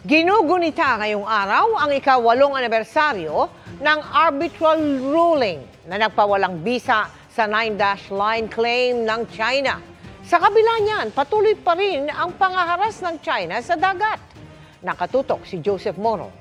Ginugunita ngayong araw ang ika-8 anibersaryo ng arbitral ruling na nagpawalang bisa sa 9-dash line claim ng China. Sa kabila niyan, patuloy pa rin ang pangaharas ng China sa dagat. Nakatutok si Joseph Moro.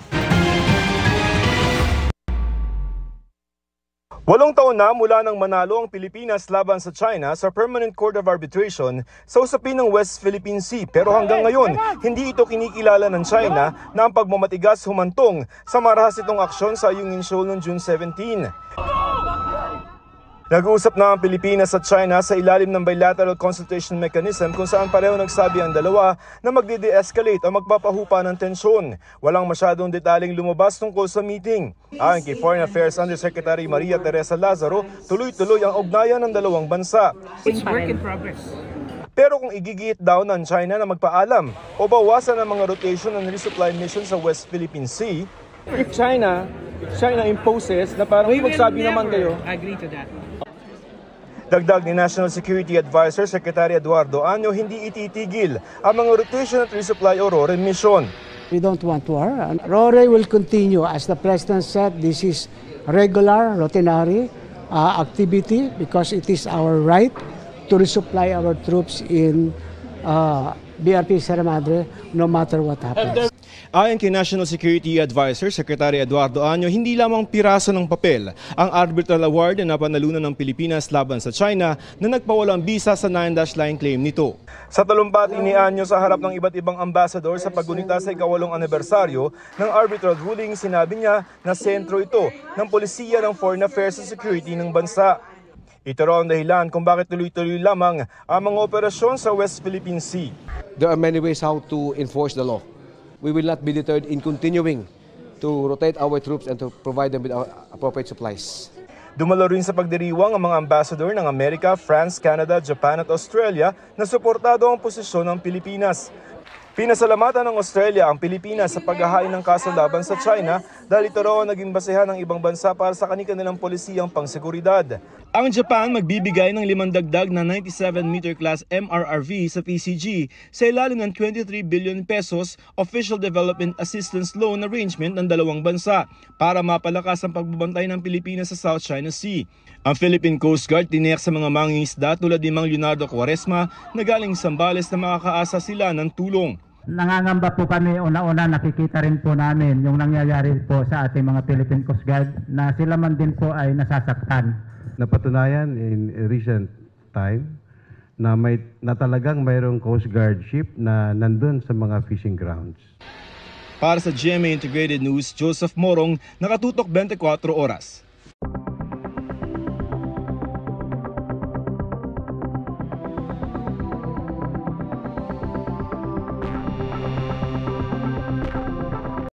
8 taon na mula nang manalo ang Pilipinas laban sa China sa Permanent Court of Arbitration sa usapin ng West Philippine Sea. Pero hanggang ngayon, hindi ito kinikilala ng China na ang pagmamatigas humantong sa marahas itong aksyon sa Ayungin Shoal noong June 17. Nag-uusap na ang Pilipinas at China sa ilalim ng bilateral consultation mechanism kung saan pareho nagsabi ang dalawa na magde-de-escalate o magpapahupa ng tensyon. Walang masyadong detaling lumabas tungkol sa meeting. Ayon kay Foreign Affairs Undersecretary Maria Teresa Lazaro, tuloy-tuloy ang ugnayan ng dalawang bansa. It's work in progress. Pero kung igigit daw ng China na magpaalam o bawasan ang mga rotation and resupply mission sa West Philippine Sea, if China imposes na parang magsabi naman kayo. Agree to that. Dagdag ni National Security Advisor Secretary Eduardo Año, hindi ititigil ang mga rotation at resupply o RORE mission. We don't want war. RORE will continue. As the President said, this is regular, routinary activity because it is our right to resupply our troops in BRP Sierra Madre no matter what happens. Ayon kay National Security Advisor Secretary Eduardo Año, hindi lamang piraso ng papel ang arbitral award na napanalunan ng Pilipinas laban sa China na nagpawalang bisa sa 9-dash line claim nito. Sa talumpati ni Año sa harap ng iba't ibang ambassador sa paggunita sa ika-8 anibersaryo ng arbitral ruling, sinabi niya na sentro ito ng polisiya ng foreign affairs at security ng bansa. Ito raw ang dahilan kung bakit tuloy-tuloy lamang ang mga operasyon sa West Philippine Sea. There are many ways how to enforce the law. We will not be deterred in continuing to rotate our troops and to provide them with appropriate supplies. Dumalo rin sa pagdiriwang ang mga ambassador ng Amerika, France, Canada, Japan at Australia na suportado ang posisyon ng Pilipinas. Pinasalamatan ng Australia ang Pilipinas sa paghahain ng kaso laban sa China dahil ito raw ang naging basehan ng ibang bansa para sa kanilang polisiyang pangseguridad. Ang Japan magbibigay ng 5 dagdag na 97-meter class MRRV sa PCG sa ilalim ng 23 billion pesos Official Development Assistance Loan Arrangement ng dalawang bansa para mapalakas ang pagbabantay ng Pilipinas sa South China Sea. Ang Philippine Coast Guard tiniyak sa mga mangingisda tulad ni Mang Leonardo Quaresma na galing Zambales na makakaasa sila ng tulong. Nangangamba po kami, una-una nakikita rin po namin yung nangyayari po sa ating mga Philippine Coast Guard na sila man din po ay nasasaktan. Napatunayan in recent time na talagang mayroong Coast Guard ship na nandun sa mga fishing grounds. Para sa GMA Integrated News, Joseph Morong, nakatutok 24 oras.